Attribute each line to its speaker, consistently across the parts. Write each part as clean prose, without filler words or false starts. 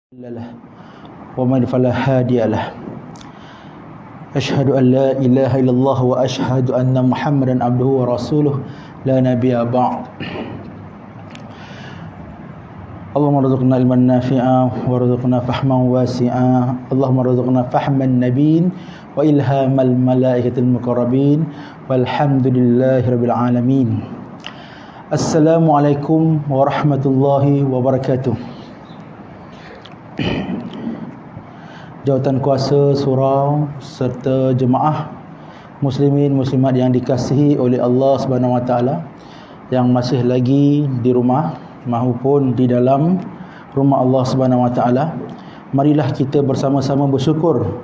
Speaker 1: له ومن فلا هادي له أشهد أن لا إله إلا الله وأشهد أن محمدا عبده ورسوله لا نبي بعد اللهم ارزقنا علما نافعا وارزقنا فهما واسعا اللهم ارزقنا فهم النبيين وإلهام الملائكة المقربين والحمد لله رب العالمين. Assalamualaikum warahmatullahi wabarakatuh. Jawatan kuasa surau serta jemaah muslimin muslimat yang dikasihi oleh Allah Subhanahu Wa Taala yang masih lagi di rumah maupun di dalam rumah Allah Subhanahu Wa Taala, marilah kita bersama-sama bersyukur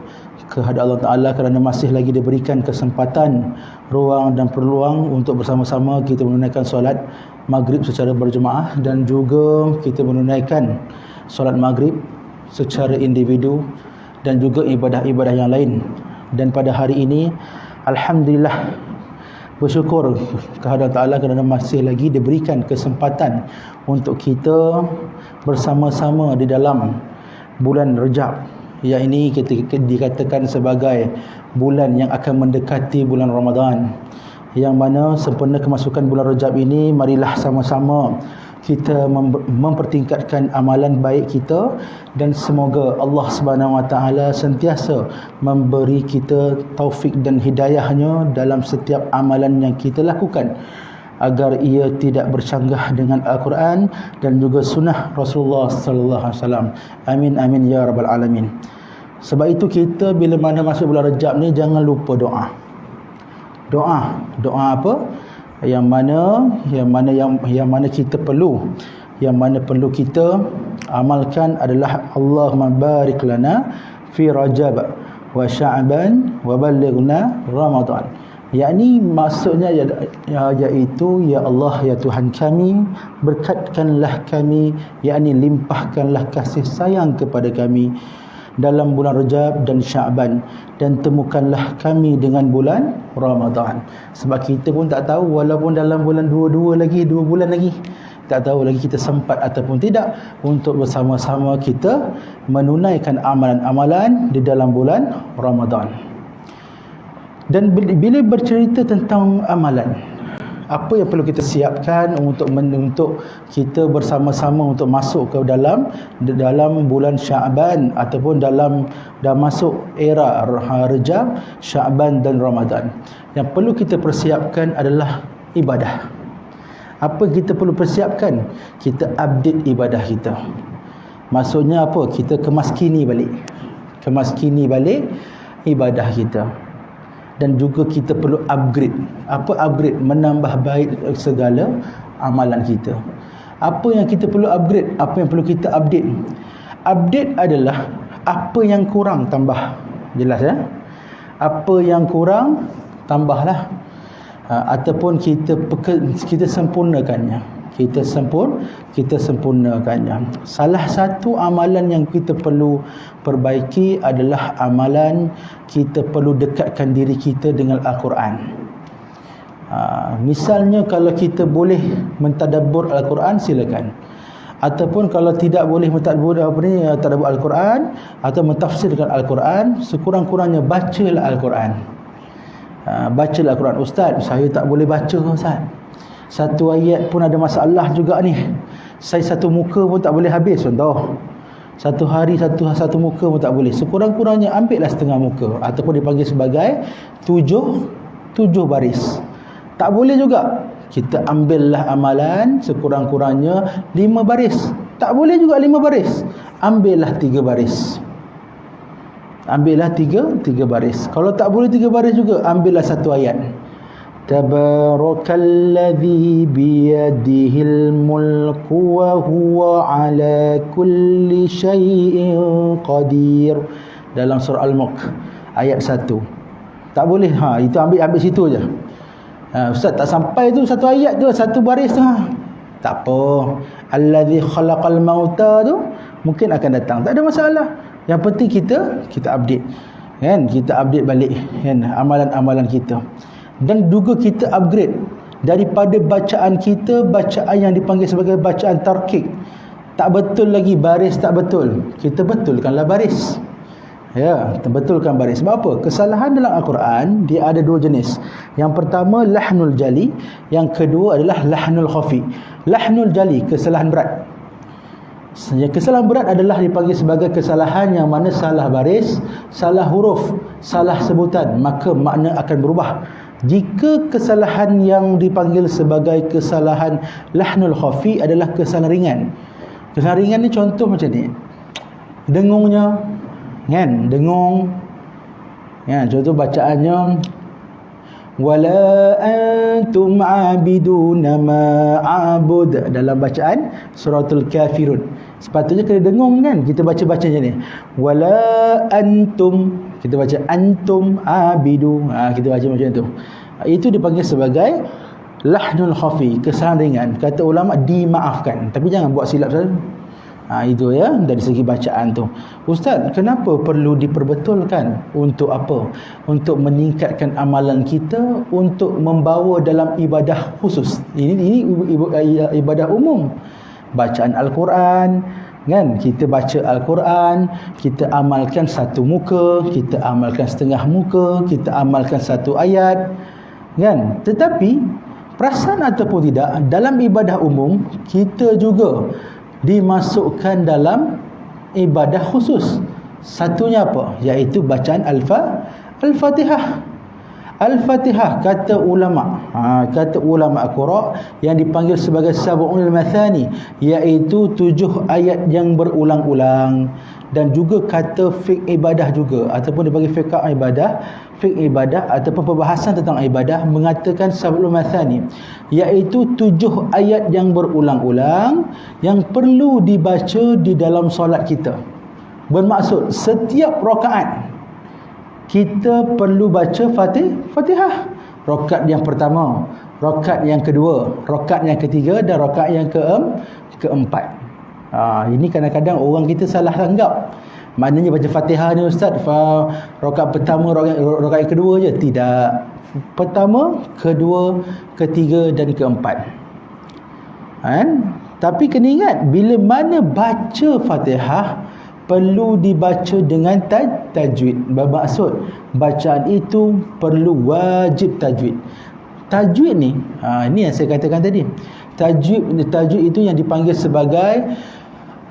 Speaker 1: kehadrat Allah Taala kerana masih lagi diberikan kesempatan, ruang dan peluang untuk bersama-sama kita menunaikan solat maghrib secara berjemaah dan juga kita menunaikan solat maghrib secara individu dan juga ibadah-ibadah yang lain. Dan pada hari ini alhamdulillah bersyukur kehadrat Allah kerana masih lagi diberikan kesempatan untuk kita bersama-sama di dalam bulan Rejab, yang ini kita dikatakan sebagai bulan yang akan mendekati bulan Ramadan, yang mana sempena kemasukan bulan Rejab ini, marilah sama-sama kita mempertingkatkan amalan baik kita dan semoga Allah Subhanahu Wa Taala sentiasa memberi kita taufik dan hidayahnya dalam setiap amalan yang kita lakukan, agar ia tidak bercanggah dengan Al-Quran dan juga sunnah Rasulullah sallallahu alaihi wasallam. Amin amin ya rabbal alamin. Sebab itu kita bila mana masuk bulan Rejab ni jangan lupa doa. Doa apa? Yang mana kita perlu kita amalkan adalah Allahumma barik lana fi Rajab wa Sya'ban wa ballighna Ramadan. Yakni maksudnya iaitu ya Allah ya Tuhan kami, berkatkanlah kami, yakni limpahkanlah kasih sayang kepada kami dalam bulan Rejab dan Sya'ban, dan temukanlah kami dengan bulan Ramadan. Sebab kita pun tak tahu, walaupun dalam bulan 2 bulan lagi, tak tahu lagi kita sempat ataupun tidak untuk bersama-sama kita menunaikan amalan-amalan di dalam bulan Ramadan. Dan bila bercerita tentang amalan, apa yang perlu kita siapkan untuk kita bersama-sama untuk masuk ke dalam bulan Sya'ban ataupun dah masuk era Rejab, Sya'ban dan Ramadan. Yang perlu kita persiapkan adalah ibadah. Apa kita perlu persiapkan? Kita update ibadah kita. Maksudnya apa? Kita kemaskini balik ibadah kita. Dan juga kita perlu upgrade. Apa upgrade? Menambah baik segala amalan kita. Apa yang kita perlu upgrade? Apa yang perlu kita update? Update adalah apa yang kurang tambah. Jelas ya? Apa yang kurang tambahlah. Ataupun kita sempurnakannya. Kita sempurnakannya. Salah satu amalan yang kita perlu perbaiki adalah amalan kita perlu dekatkan diri kita dengan Al-Quran. Misalnya kalau kita boleh mentadabbur Al-Quran, silakan. Ataupun kalau tidak boleh mentadabbur Al-Quran atau mentafsirkan Al-Quran, sekurang-kurangnya bacalah Al-Quran. Bacalah Al-Quran. Ustaz, saya tak boleh baca Ustaz. Satu ayat pun ada masalah juga ni. Saya satu muka pun tak boleh habis contoh. Satu hari satu muka pun tak boleh. Sekurang-kurangnya ambillah setengah muka, ataupun dipanggil sebagai tujuh baris. Tak boleh juga, kita ambillah amalan sekurang-kurangnya 5 baris. Tak boleh juga 5 baris. Ambillah 3 baris. Ambillah 3 baris. Kalau tak boleh 3 baris juga, ambillah satu ayat. Tabarakalladzi biyadihil mulku wa huwa ala kulli syai'in qadir, dalam surah Al-Mulk ayat 1. Tak boleh, itu ambil situ je. Ustaz tak sampai tu satu ayat tu, satu baris tu. Tak apa. Allazi khalaqal mauta tu mungkin akan datang, tak ada masalah. Yang penting kita update. Kan? Kita update balik kan amalan-amalan kita. Dan juga kita upgrade daripada bacaan kita, bacaan yang dipanggil sebagai bacaan tarkik. tak betul lagi baris, tak betul, kita betulkanlah baris. Ya, betulkan baris. Sebab apa? Kesalahan dalam Al-Quran dia ada dua jenis. Yang pertama lahnul jali, yang kedua adalah lahnul khafi. Lahnul jali, kesalahan berat. Kesalahan berat adalah dipanggil sebagai kesalahan yang mana salah baris, salah huruf, salah sebutan, maka makna akan berubah. Jika kesalahan yang dipanggil sebagai kesalahan lahnul khafi adalah kesalahan ringan. Kesalahan ringan ni contoh macam ni. Dengungnya, kan? Dengung. Ya, contoh bacaannya wala antum abiduna ma a'bud dalam bacaan suratul kafirun. Sepatutnya kena dengung kan? Kita baca macam ni. Wala antum, kita baca antum abidu. Kita baca macam tu. Itu dipanggil sebagai lahnul khafi, kesalahan ringan. Kata ulama dimaafkan, tapi jangan buat silap saja. Itu ya, dari segi bacaan tu. Ustaz, kenapa perlu diperbetulkan? Untuk apa? Untuk meningkatkan amalan kita, untuk membawa dalam ibadah khusus. Ini ibadah umum. Bacaan Al-Quran, kan? Kita baca Al-Quran, kita amalkan satu muka, kita amalkan setengah muka, kita amalkan satu ayat, kan? Tetapi perasan ataupun tidak, dalam ibadah umum kita juga dimasukkan dalam ibadah khusus. Satunya apa? Iaitu bacaan Al-Fatihah. Al-Fatihah kata ulama, kata ulama Qura yang dipanggil sebagai sab'ul mathani, iaitu 7 ayat yang berulang-ulang. Dan juga kata fiqh ibadah juga, ataupun dipanggil fiqh ibadah ataupun perbahasan tentang ibadah, mengatakan sab'ul mathani, iaitu 7 ayat yang berulang-ulang yang perlu dibaca di dalam solat kita. Bermaksud setiap rakaat kita perlu baca Fatihah. Rakaat yang pertama, rakaat yang kedua, rakaat yang ketiga dan rakaat yang keempat. Ini kadang-kadang orang kita salah anggap. Maknanya baca Fatihah ni ustaz, rakaat pertama, rakaat kedua je. Tidak. Pertama, kedua, ketiga dan keempat. Tapi kena ingat, bila mana baca Fatihah perlu dibaca dengan tajwid. Bermaksud bacaan itu perlu wajib tajwid. Tajwid ni, ini yang saya katakan tadi. Tajwid itu yang dipanggil sebagai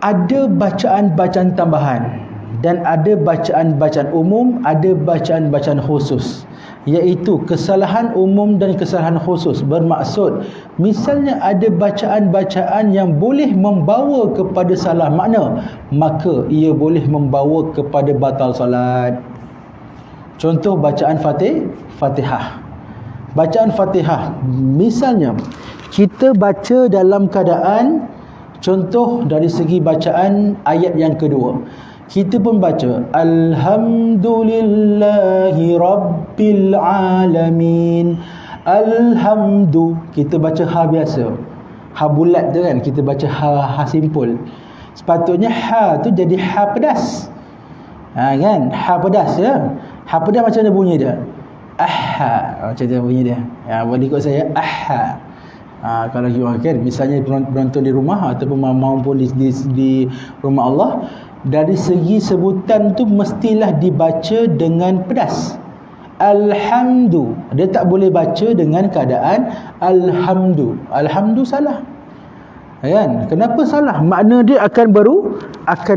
Speaker 1: ada bacaan-bacaan tambahan dan ada bacaan-bacaan umum, ada bacaan-bacaan khusus, iaitu kesalahan umum dan kesalahan khusus. Bermaksud misalnya ada bacaan-bacaan yang boleh membawa kepada salah makna, maka ia boleh membawa kepada batal salat. Contoh bacaan Fatihah. Bacaan Fatihah, misalnya kita baca dalam keadaan, contoh dari segi bacaan ayat yang kedua, kita pun baca alhamdulillahi rabbil alamin. Alhamdu, kita baca ha biasa, ha bulat tu kan, kita baca ha simpul. Sepatutnya ha tu jadi ha pedas, kan, ha pedas ya. Ha pedas macam mana bunyi dia? Aha, macam tu bunyi dia. Boleh ikut saya, aha. Kalau kan, misalnya penonton di rumah ataupun maupun di rumah Allah, dari segi sebutan tu mestilah dibaca dengan pedas. Alhamdu, dia tak boleh baca dengan keadaan alhamdu. Alhamdu salah, kan? Kenapa salah? Makna dia akan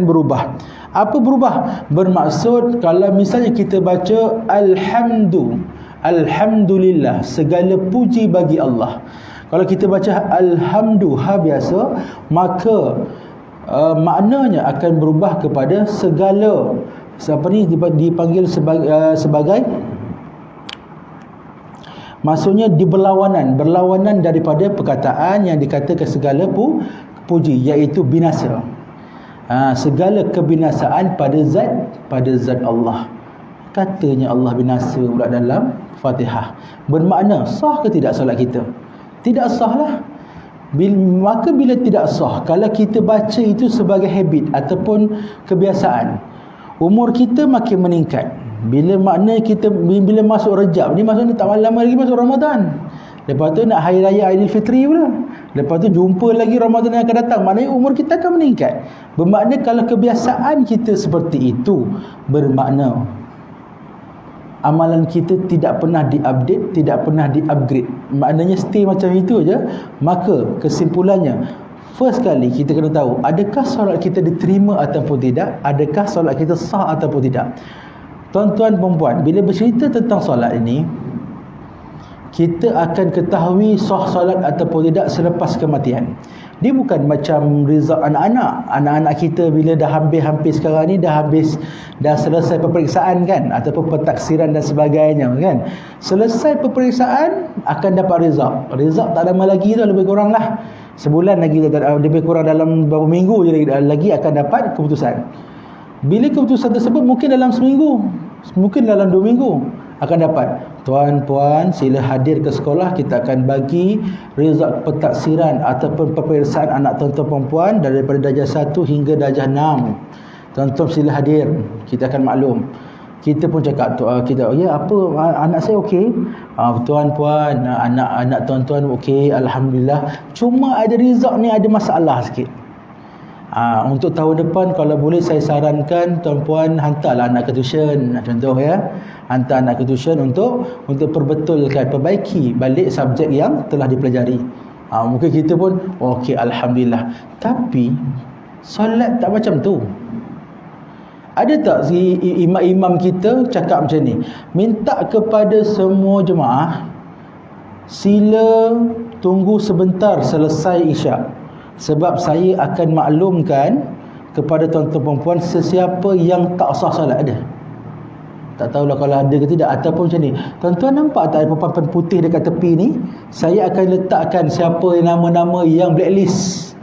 Speaker 1: berubah. Apa berubah? Bermaksud kalau misalnya kita baca alhamdulillah, segala puji bagi Allah. Kalau kita baca alhamdu ha biasa, maka maknanya akan berubah kepada segala, apa ni dipanggil sebagai maksudnya berlawanan daripada perkataan yang dikatakan segala puji, iaitu binasa. Segala kebinasaan pada zat Allah. Katanya Allah binasa pula dalam Fatihah. Bermakna sah ke tidak solat kita? Tidak sah lah. Maka bila tidak sah, kalau kita baca itu sebagai habit ataupun kebiasaan, umur kita makin meningkat. Bila masuk Rejab ni, maksudnya tak lama lagi masuk Ramadan. Lepas tu nak Hari Raya Aidilfitri pula. Lepas tu jumpa lagi Ramadan yang akan datang. Maknanya umur kita akan meningkat. Bermakna kalau kebiasaan kita seperti itu, bermakna amalan kita tidak pernah diupdate, tidak pernah diupgrade. Maknanya stay macam itu aja. Maka kesimpulannya, first kali kita kena tahu, adakah solat kita diterima ataupun tidak? Adakah solat kita sah ataupun tidak? Tuan-tuan perempuan, bila bercerita tentang solat ini, kita akan ketahui sah solat ataupun tidak selepas kematian. Dia bukan macam result anak-anak. Anak-anak kita bila dah hampir sekarang ni, dah selesai peperiksaan kan, ataupun pentaksiran dan sebagainya kan. Selesai peperiksaan akan dapat result. Result tak lama lagi tu, lebih kurang lah sebulan lagi, lebih kurang dalam beberapa minggu je lagi akan dapat keputusan. Bila keputusan tersebut mungkin dalam seminggu, mungkin dalam 2 minggu akan dapat. Tuan-puan, sila hadir ke sekolah. Kita akan bagi result pentaksiran ataupun peperiksaan anak tuan-tuan perempuan daripada darjah 1 hingga darjah 6. Tuan-tuan sila hadir, kita akan maklum. Kita pun cakap kita, ya apa, anak saya okey. Tuan-puan, anak tuan-tuan okey, alhamdulillah. Cuma ada result ni ada masalah sikit. Untuk tahun depan kalau boleh saya sarankan tuan-puan hantarlah anak ke tuition, contoh ya. Hantar anak ke tuition untuk perbetulkan, perbaiki balik subjek yang telah dipelajari. Mungkin kita pun okey, alhamdulillah. Tapi solat tak macam tu. Ada tak si imam-imam kita cakap macam ni, minta kepada semua jemaah sila tunggu sebentar selesai isyak, sebab saya akan maklumkan kepada tuan-tuan perempuan sesiapa yang tak sah solat ada. Tak tahulah kalau ada ke tidak. Ataupun macam ni, tuan-tuan nampak tak ada papan putih dekat tepi ni? Saya akan letakkan siapa nama-nama yang blacklist,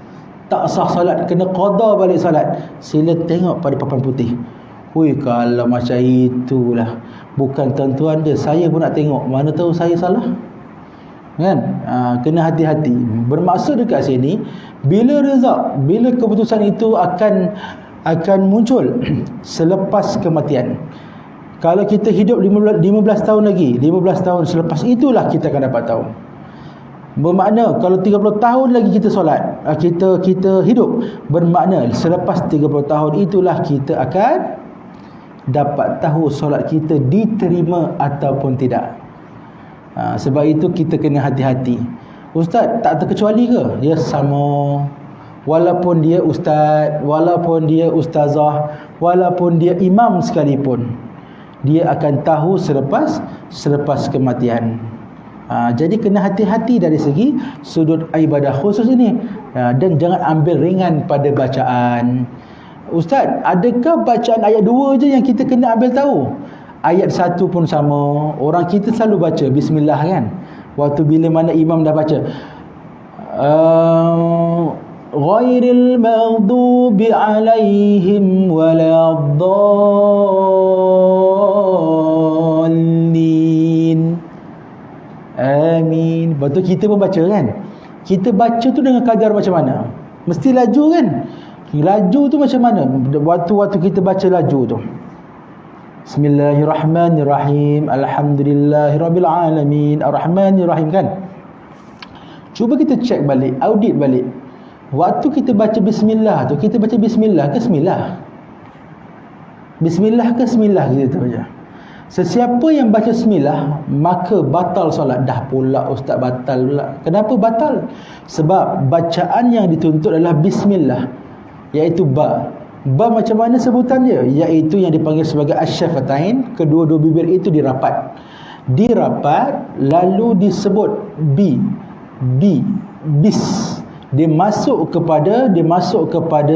Speaker 1: tak sah solat, kena qada balik solat. Sila tengok pada papan putih. Hui, kalau macam itulah, bukan tuan-tuan dia, saya pun nak tengok, mana tahu saya salah kan. Kena hati-hati. Bermaksud dekat sini, bila result, bila keputusan itu akan muncul selepas kematian. Kalau kita hidup 15 tahun lagi, 15 tahun selepas itulah kita akan dapat tahu. Bermakna kalau 30 tahun lagi kita solat, kita hidup, bermakna selepas 30 tahun itulah kita akan dapat tahu solat kita diterima ataupun tidak. Sebab itu kita kena hati-hati. Ustaz, tak terkecuali ke? Ya, sama. Walaupun dia ustaz, walaupun dia ustazah, walaupun dia imam sekalipun, dia akan tahu selepas kematian. Jadi kena hati-hati dari segi sudut ibadah khusus ini. Dan jangan ambil ringan pada bacaan. Ustaz, adakah bacaan ayat 2 je yang kita kena ambil tahu? Ayat 1 pun sama. Orang kita selalu baca bismillah kan. Waktu bila mana imam dah baca ghairil maghdubi alaihim waladdallin, amin. Lepas tu kita pun baca kan. Kita baca tu dengan kadar macam mana? Mesti laju kan. Laju tu macam mana? Waktu kita baca laju tu, Bismillahirrahmanirrahim, Alhamdulillahirabbil alamin, Arrahmanirrahim kan. Cuba kita cek balik, audit balik. Waktu kita baca bismillah tu, kita baca bismillah ke bismillah? Bismillah ke bismillah gitu aja. Sesiapa yang baca bismillah maka batal solat. Dah pula ustaz batal pula. Kenapa batal? Sebab bacaan yang dituntut adalah bismillah, iaitu ba. Ba macam mana sebutan dia? Iaitu yang dipanggil sebagai asyafatain. Kedua-dua bibir itu dirapat. Dirapat lalu disebut bi, bis. Dia masuk kepada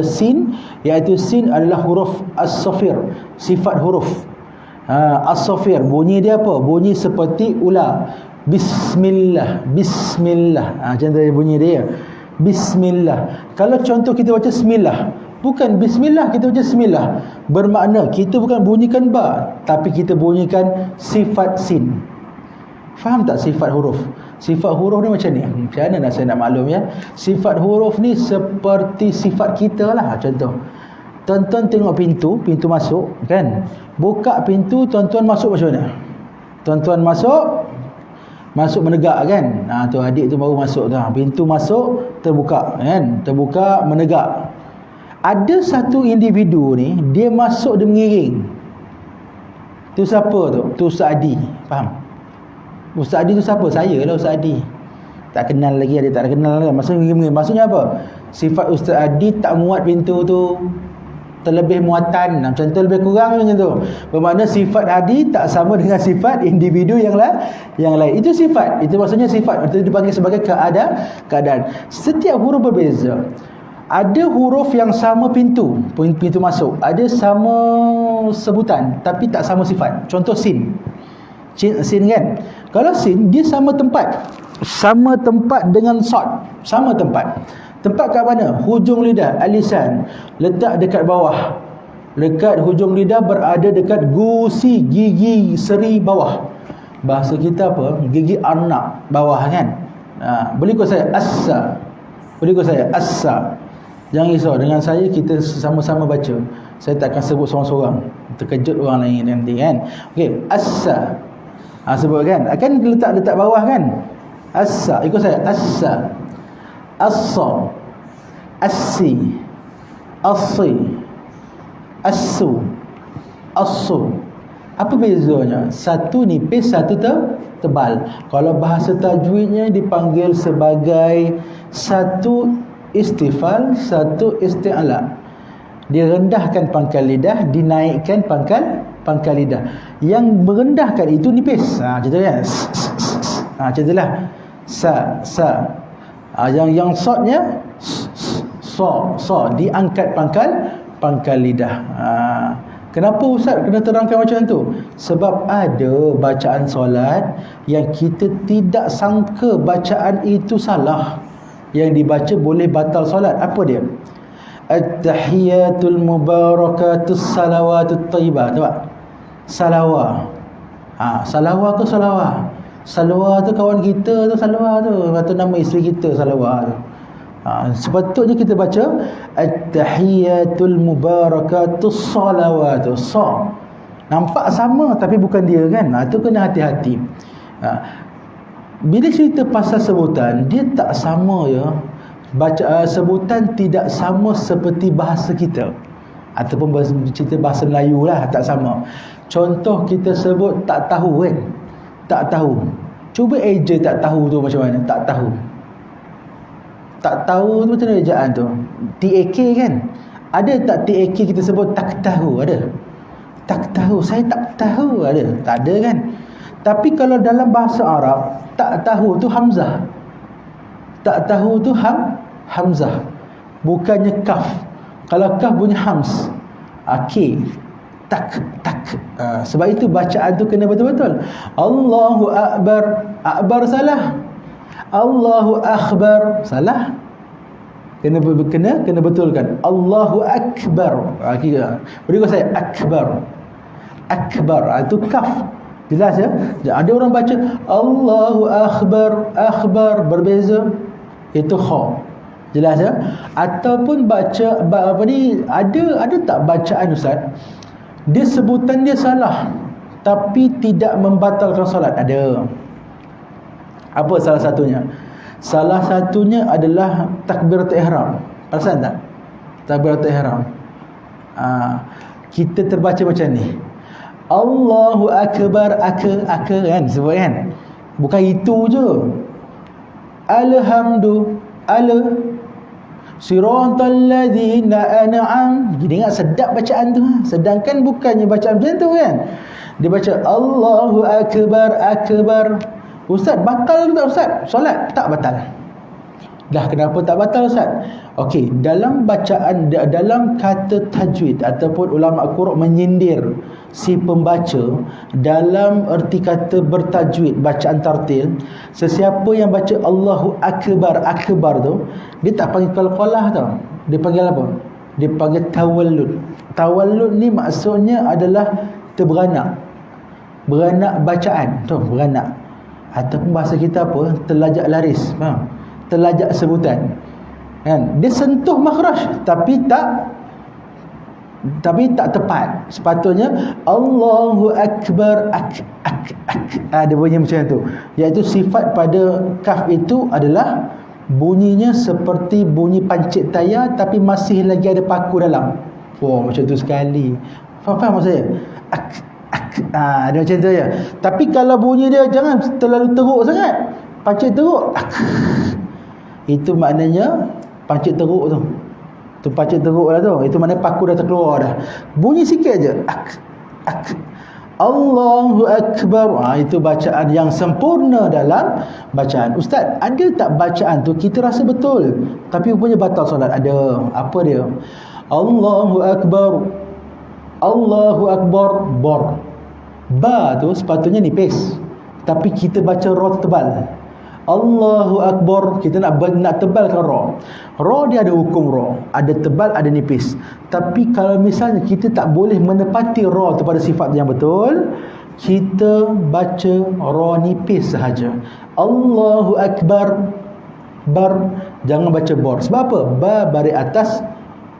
Speaker 1: sin, iaitu sin adalah huruf as-safir, sifat huruf. As-safir bunyi dia apa? Bunyi seperti ular. Bismillah, bismillah. Macam tu bunyi dia. Bismillah. Kalau contoh kita baca bismillah, bukan bismillah, kita baca bismillah, bermakna kita bukan bunyikan ba, tapi kita bunyikan sifat sin. Faham tak sifat huruf? Sifat huruf ni macam ni. Macam mana nak saya nak maklum ya? Sifat huruf ni seperti sifat kita lah. Contoh, tuan-tuan tengok pintu masuk kan. Buka pintu, tuan-tuan masuk macam mana? Tuan-tuan masuk, Masuk menegak kan. Tu adik tu baru masuk tu. Pintu masuk terbuka kan. Terbuka menegak. Ada satu individu ni, dia masuk dia mengiring. Tu siapa tu? Tu Ustaz Adi. Faham? Ustaz Adi tu siapa? Saya lah Ustaz Adi. Tak kenal lagi, ada tak kenal kan. Maksudnya apa? Sifat Ustaz Adi tak muat pintu tu. Terlebih muatan, macam tu lebih kurang macam tu. Bermakna sifat Adi tak sama dengan sifat individu yang lain. Itu sifat. Itu maksudnya sifat. Itu dipanggil sebagai keadaan. Setiap huruf berbeza. Ada huruf yang sama pintu masuk. Ada sama sebutan tapi tak sama sifat. Contoh sin. Sin kan? Kalau sin dia sama tempat. Sama tempat dengan sod. Sama tempat. Tempat kat mana? Hujung lidah, alisan. Letak dekat bawah. Dekat hujung lidah berada dekat gusi, gigi seri bawah. Bahasa kita apa? Gigi arnab bawah kan? Boleh ikut saya? Assa. Boleh ikut saya? Assa. Jangan risau, dengan saya kita sama-sama baca. Saya tak akan sebut seorang-seorang. Terkejut orang lain nanti kan. Okey, assa. Sebut kan? Akan letak bawah kan? Assa. Ikut saya. Assa. Assa. Assi. Assi. Assu. Assu. Apa bezanya? Satu nipis, satu tebal. Kalau bahasa tajwidnya dipanggil sebagai satu istifal, satu isti'ala. Direndahkan pangkal lidah, dinaikkan pangkal lidah. Yang merendahkan itu nipis. Macam tu kan? Macam itulah. Sa. Yang sodnya so diangkat pangkal lidah. Kenapa Ustaz kena terangkan macam tu? Sebab ada bacaan solat yang kita tidak sangka bacaan itu salah. Yang dibaca boleh batal solat. Apa dia? At-tahiyatul mubarakatus salawatut thayyibah. Nampak? Salawah. Salawah ke salawah? Salawah tu kawan kita tu, salawah tu. Atau nama isteri kita salawah tu. Sepatutnya kita baca at-tahiyatul mubarakatus salawatu. Nampak sama tapi bukan dia kan. Itu kena hati-hati. Bila cerita pasal sebutan, dia tak sama ya. Sebutan tidak sama seperti bahasa kita. Ataupun cerita bahasa Melayu lah, tak sama. Contoh kita sebut tak tahu kan. Tak tahu. Cuba eja tak tahu tu macam mana? Tak tahu. Tak tahu tu macam mana ejaan tu? TAK kan? Ada tak TAK kita sebut tak tahu? Ada? Tak tahu. Saya tak tahu. Ada? Tak ada kan? Tapi kalau dalam bahasa Arab, tak tahu tu hamzah. Tak tahu tu hamzah. Bukannya kaf. Kalau kaf bunyi hams. K. Tak. Sebab itu bacaan tu kena betul-betul. Allahu Akbar. Akbar salah. Allahu Akbar salah. Kena betulkan. Allahu Akbar. Beri saya akbar. Akbar itu kaf. Jelas ya? Ada orang baca Allahu Akbar, Akbar berbeza, itu kha. Jelas ya? Ataupun baca apa ni, ada tak bacaan Ustaz? Dia sebutan dia salah tapi tidak membatalkan solat. Ada. Apa salah satunya? Salah satunya adalah takbiratul ihram. Perasan tak? Takbiratul ihram. Kita terbaca macam ni. Allahu Akbar, kan sebut kan. Bukan itu je. Siratal ladzina an'am. Dengar sedap bacaan tu. Sedangkan bukannya bacaan macam tu kan. Dia baca Allahu Akbar, Akbar. Ustaz, batal tak Ustaz? Solat tak batal. Dah kenapa tak batal Ustaz? Okey, dalam bacaan, dalam kata tajwid ataupun ulama Qur'an menyindir si pembaca dalam erti kata bertajwid, bacaan tartil, sesiapa yang baca Allahu Akbar, Akbar tu, dia tak panggil qalqalah tau. Dia panggil apa? Dia panggil tawallud. Tawallud ni maksudnya adalah terberanak. Beranak bacaan tu, beranak. Ataupun bahasa kita apa? Terlajak laris. Faham? Terlajak sebutan. Kan? Dia sentuh makhraj tapi tak tapi tak tepat. Sepatutnya Allahu Akbar, dia bunyi macam tu. Iaitu sifat pada kaf itu adalah bunyinya seperti bunyi pancit tayar, tapi masih lagi ada paku dalam. Macam tu sekali. Faham maksud saya? Dia macam tu je. Tapi kalau bunyi dia jangan terlalu teruk sangat. Pancit teruk, itu maknanya pancit teruk tu. Tu pancit teruk lah tu. Itu maknanya paku dah terkeluar dah. Bunyi sikit aja. Allahu Akbar. Itu bacaan yang sempurna dalam bacaan. Ustaz, ada tak bacaan tu kita rasa betul tapi rupanya batal solat? Ada. Apa dia? Allahu Akbar. Allahu Akbar. Bor. Ba tu sepatutnya nipis, tapi kita baca ra tebal. Allahu Akbar, kita nak tebalkan ra. Ra dia ada hukum ra, ada tebal, ada nipis. Tapi kalau misalnya kita tak boleh menepati ra tu pada sifat yang betul, kita baca ra nipis sahaja. Allahu Akbar. Bar, jangan baca bor. Sebab apa? Ba baris atas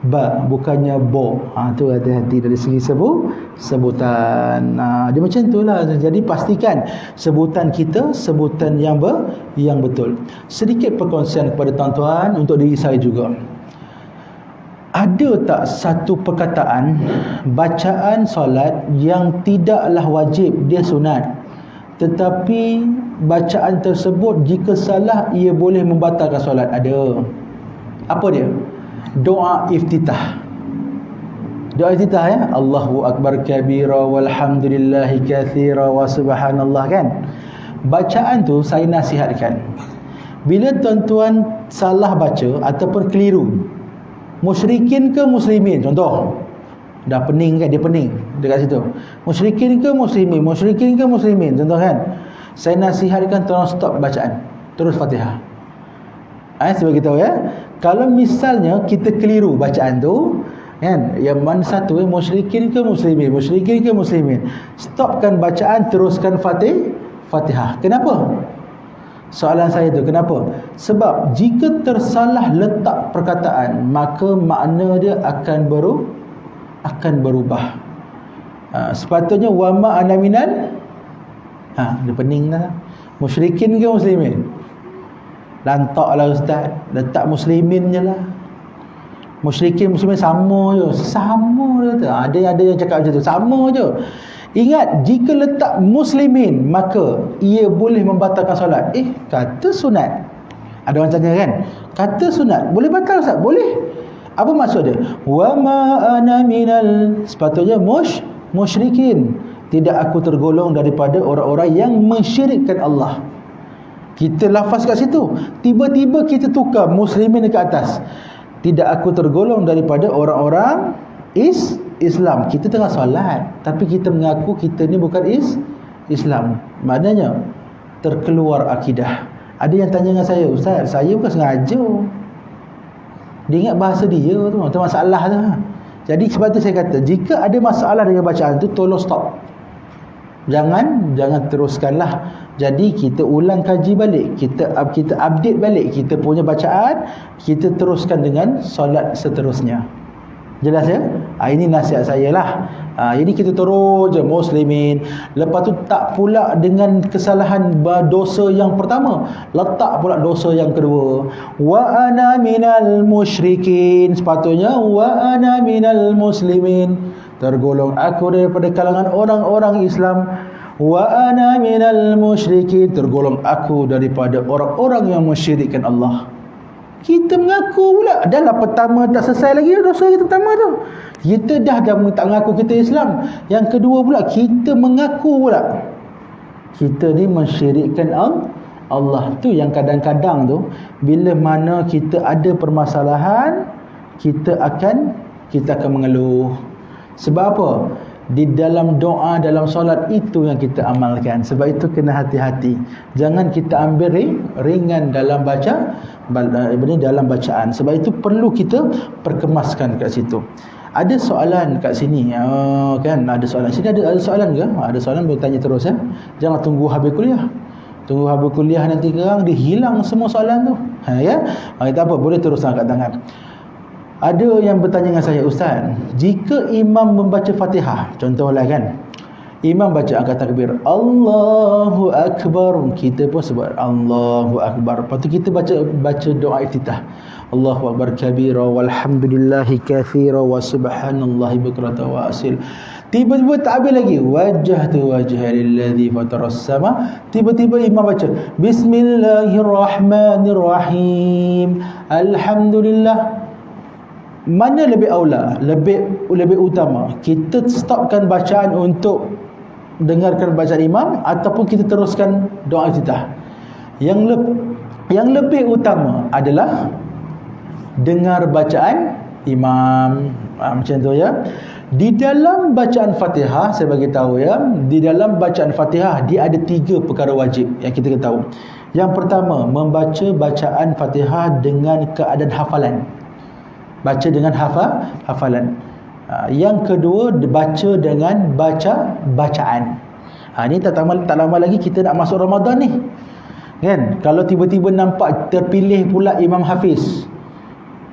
Speaker 1: ba, bukannya bo. Tu hati-hati dari segi sebutan. Dia macam itulah. Jadi pastikan sebutan kita sebutan yang betul. Sedikit perkongsian kepada tuan-tuan untuk diri saya juga. Ada tak satu perkataan bacaan solat yang tidaklah wajib, dia sunat, tetapi bacaan tersebut jika salah ia boleh membatalkan solat? Ada. Apa dia? Doa iftitah. Doa iftitah ya, Allahu Akbar kabira walhamdulillahi katsira wa subhanallah kan. Bacaan tu saya nasihatkan, bila tuan-tuan salah baca ataupun keliru, musyrikin ke muslimin, contoh dah pening kan, dia pening dekat situ, musyrikin ke muslimin, musyrikin ke muslimin, contoh kan, saya nasihatkan tolong stop bacaan, terus Fatihah. Sebagai tahu ya, kalau misalnya kita keliru bacaan tu kan, yang mana satu musyrikin ke muslimin, musyrikin ke muslimin, stopkan bacaan, teruskan Fatihah. Kenapa? Soalan saya tu kenapa? Sebab jika tersalah letak perkataan, maka makna dia akan berubah. Sepatutnya wa ma ana minal, dia pening dah. Musyrikin ke muslimin? Lantaklah ustaz, letak muslimin je lah. Musyrikin muslimin sama je. Sama je. Ada yang cakap macam tu, sama je. Ingat, jika letak muslimin maka ia boleh membatalkan solat. Kata sunat. Ada orang tanya kan, kata sunat boleh batal ustaz? Boleh. Apa maksud dia? Wa ma ana minal, sepatutnya musyrikin, tidak aku tergolong daripada orang-orang yang mensyirikkan Allah. Kita lafaz kat situ, tiba-tiba kita tukar muslimin dekat atas. Tidak aku tergolong daripada orang-orang Islam. Kita tengah solat, tapi kita mengaku kita ni bukan Islam. Maknanya terkeluar akidah. Ada yang tanya dengan saya, ustaz, saya bukan sengaja. Dia ingat bahasa dia tu, itu masalah tu. Jadi sebab tu saya kata, jika ada masalah dengan bacaan tu, tolong stop. Jangan teruskanlah. Jadi kita ulang kaji balik, kita update balik kita punya bacaan, kita teruskan dengan solat seterusnya. Jelas ya? Ini nasihat saya lah. Ini kita terus je muslimin. Lepas tu tak pula dengan kesalahan dosa yang pertama, letak pula dosa yang kedua. Wa ana minal musyrikin, sepatutnya wa ana minal muslimin, tergolong aku daripada kalangan orang-orang Islam. Wa ana minal musyrikin, tergolong aku daripada orang-orang yang mensyirikkan Allah. Kita mengaku pula, dah lah pertama tak selesai lagi dosa kita pertama tu. Kita dah tak mengaku kita Islam. Yang kedua pula, kita mengaku pula kita ni mensyirikkan Allah. Tu yang kadang-kadang tu, bila mana kita ada permasalahan, kita akan mengeluh. Sebab apa? Di dalam doa, dalam solat itu yang kita amalkan. Sebab itu kena hati-hati. Jangan kita ambil ringan dalam dalam bacaan. Sebab itu perlu kita perkemaskan kat situ. Ada soalan kat sini, kan? Ada soalan sini, ada soalan ke? Ada soalan, boleh tanya terus ya. Jangan tunggu habis kuliah. Tunggu habis kuliah nanti kerang dia hilang semua soalan tu. Ya. Tak apa, boleh teruskan kat tangan. Ada yang bertanya dengan saya, Ustaz, jika imam membaca Fatihah, contohlah kan, imam baca angkat takbir, Allahu Akbar, kita pun sebut Allahu Akbar. Lepas tu kita baca doa iftitah, Allahu Akbar kabira walhamdulillahi kathira wa subhanallahi bukrata wa asil. Tiba-tiba tak habis lagi, wajjahtu wajha lilladzi fataras sama. Tiba-tiba imam baca Bismillahirrahmanirrahim, Alhamdulillah. Mana lebih aula, lebih utama, kita stopkan bacaan untuk dengarkan bacaan imam ataupun kita teruskan doa iftitah? Yang lebih utama adalah dengar bacaan imam. Macam tu ya. Di dalam bacaan Fatihah, saya bagi tahu ya, di dalam bacaan Fatihah dia ada 3 perkara wajib yang kita kena tahu. Yang pertama, membaca bacaan Fatihah dengan keadaan hafalan. Baca dengan hafalan. Yang kedua, baca dengan bacaan. Ini tak lama lagi kita nak masuk Ramadan ni. Kan? Kalau tiba-tiba nampak terpilih pula Imam Hafiz.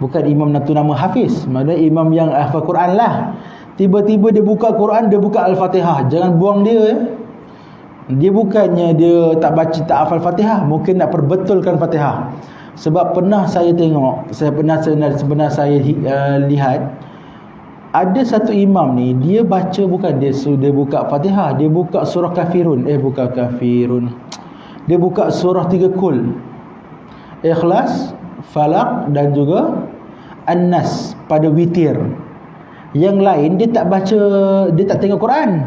Speaker 1: Bukan imam tu nama Hafiz, maknanya imam yang hafal Quran lah. Tiba-tiba dia buka Quran, dia buka Al-Fatihah. Jangan buang dia ya. Dia bukannya dia tak hafal Fatihah, mungkin nak perbetulkan Fatihah. Sebab pernah saya tengok, saya lihat ada satu imam ni, dia baca bukan dia buka Fatihah, dia buka surah Kafirun. Dia buka surah 3 Kul, Ikhlas, Falaq dan juga An-Nas pada witir. Yang lain dia tak baca, dia tak tengok Quran.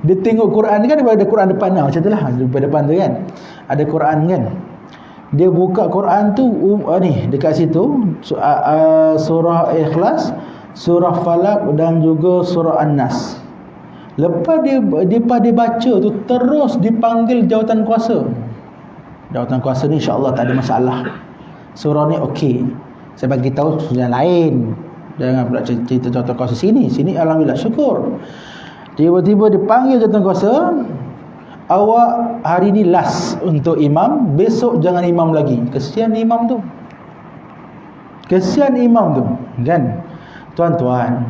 Speaker 1: Dia tengok Quran kan, ada Quran depan lah, macam tu lah, depan tu kan ada Quran kan. Dia buka Quran tu ni dekat situ, surah Ikhlas, surah Falaq dan juga surah An-Nas. Lepas dia baca tu, terus dipanggil jawatan kuasa. Jawatan kuasa ni insya-Allah tak ada masalah. Surah ni okey. Saya bagi tahu yang lain. Jangan pula cerita jawatan kuasa sini alhamdulillah, syukur. Tiba-tiba dipanggil jawatan kuasa, awak hari ni last untuk imam, besok jangan imam lagi. Kesian imam tu. Kan? Tuan-tuan,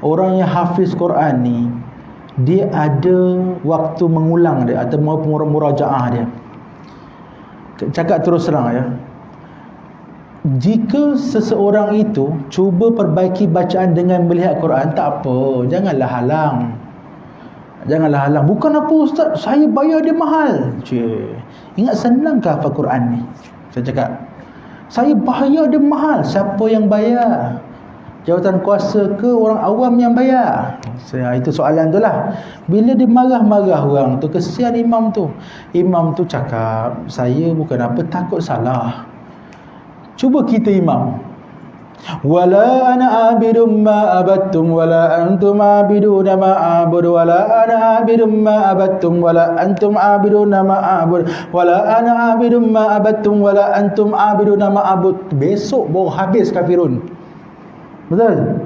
Speaker 1: orang yang hafiz Quran ni, dia ada waktu mengulang dia atau maupun murajaah dia. Cakap terus terang ya, jika seseorang itu cuba perbaiki bacaan dengan melihat Quran, tak apa, janganlah halang. Bukan apa ustaz, saya bayar dia mahal. Ingat senang ke hafal Quran ni? Saya cakap, saya bayar dia mahal. Siapa yang bayar? Jawatan kuasa ke orang awam yang bayar? Itu soalan tu lah. Bila dia marah-marah orang tu, kesian imam tu. Imam tu cakap, saya bukan apa, takut salah. Cuba kita imam, wala ana abidum ma abattum wala antum abiduna ma a'budu wala ana abidum ma abattum wala antum abiduna ma a'budu wala ana abidum ma abattum wala antum abiduna ma a'bud. Besok baru habis Kafirun. Betul?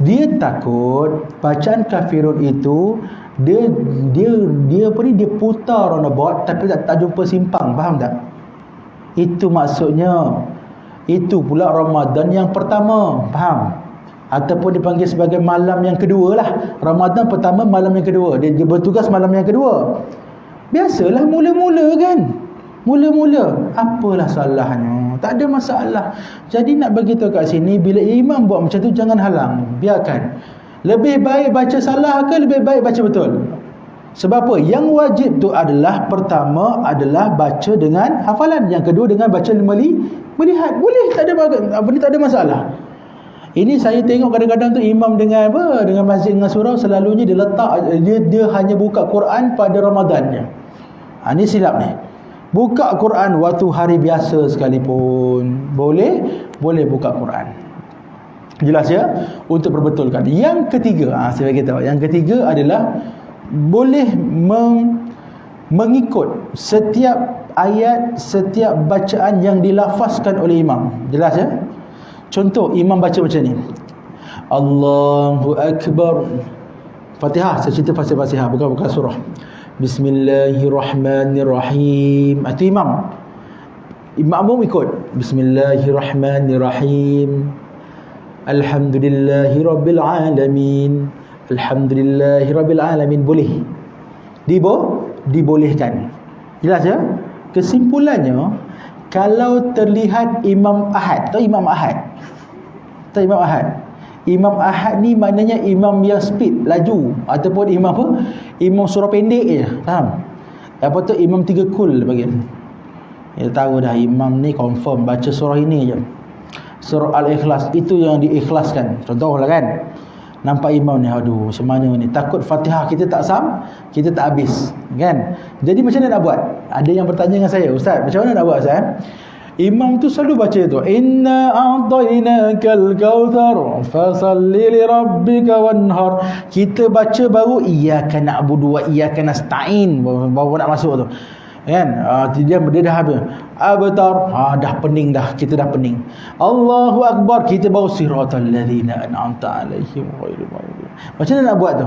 Speaker 1: Dia takut bacaan Kafirun itu dia putar roundabout tapi tak jumpa simpang. Faham tak? Itu maksudnya. Itu pula Ramadan yang pertama. Faham? Ataupun dipanggil sebagai malam yang kedua lah. Ramadan pertama, malam yang kedua. Dia bertugas malam yang kedua. Biasalah mula-mula kan. Mula-mula. Apalah salahnya? Tak ada masalah. Jadi nak beritahu kat sini, bila imam buat macam tu, jangan halang. Biarkan. Lebih baik baca salah ke lebih baik baca betul? Sebab apa? Yang wajib tu adalah, pertama adalah baca dengan hafalan, yang kedua dengan baca melihat. Boleh, tak ada masalah. Ini saya tengok kadang-kadang tu imam dengan masjid dengan surau, selalunya dia letak dia hanya buka Quran pada Ramadannya. Ini silap ni. Buka Quran waktu hari biasa sekalipun boleh buka Quran. Jelas ya? Untuk perbetulkan. Yang ketiga, saya bagi tahu. Yang ketiga adalah boleh mengikut setiap ayat, setiap bacaan yang dilafazkan oleh imam. Jelas ya? Contoh, imam baca macam ni, Allahu Akbar, Fatihah, saya cerita Fatihah, bukan surah. Bismillahirrahmanirrahim. Itu imam. Makmum ikut Bismillahirrahmanirrahim. Alhamdulillahirabbil alamin. Alhamdulillahirabbil alamin. Boleh. Dibolehkan. Jelas ya? Kesimpulannya, kalau terlihat Imam Ahad, tahu Imam Ahad? Tahu Imam Ahad? Imam Ahad ni maknanya imam yang speed, laju, ataupun imam apa? Imam surah pendek je. Faham? Apa tu imam 3 kul bagi. Ya tahu dah imam ni confirm baca surah ini je. Surah Al-Ikhlas itu yang diikhlaskan. Contohlah kan. Nampak imam ni, aduh macam mana ni, takut Fatihah kita tak kita tak habis kan. Jadi macam mana nak buat? Ada yang bertanya dengan saya, Ustaz, macam mana nak buat Ustaz? Imam tu selalu baca tu, inna a'tainakal kautsar fasalli li rabbika wanhar. Kita baca baru iyyaka na'budu wa iyyaka nasta'in, baru nak masuk tu kan. Dia dah habis abtar, dah pening dah, kita dah pening. Allahu akbar, kita baru siratal ladzina an'amta 'alaihim ghairil maghdubi. Macam mana nak buat tu?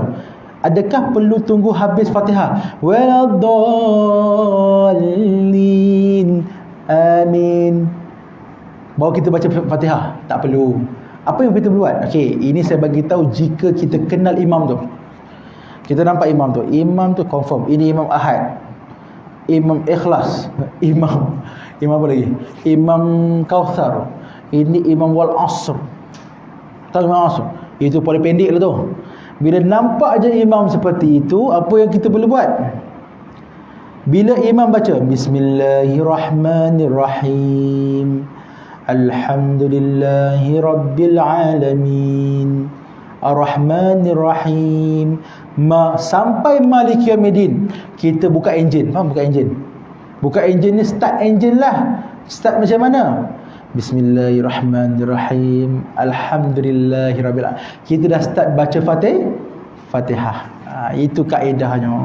Speaker 1: Adakah perlu tunggu habis Fatihah? Waladdallin, amin, baru kita baca Fatihah? Tak perlu. Apa yang kita buat? Okey, ini saya bagi tahu jika kita kenal imam tu. Kita nampak imam tu confirm ini Imam Ahad, Imam Ikhlas, Imam apa lagi? Imam Kautsar, ini Imam Wal Asr. Tahu Imam Asr? Itu paling pendek lah tu. Bila nampak je imam seperti itu, apa yang kita perlu buat? Bila imam baca Bismillahirrahmanirrahim, Alhamdulillahi Rabbil Alamin, Ar-Rahmanir-Rahim, sampai Maliki Yaumiddin, kita buka enjin. Faham buka enjin? Buka enjin ni start enjin lah. Start macam mana? Bismillahirrahmanirrahim, Alhamdulillahirabbil alamin. Kita dah start baca Fatihah. Itu kaedahnya.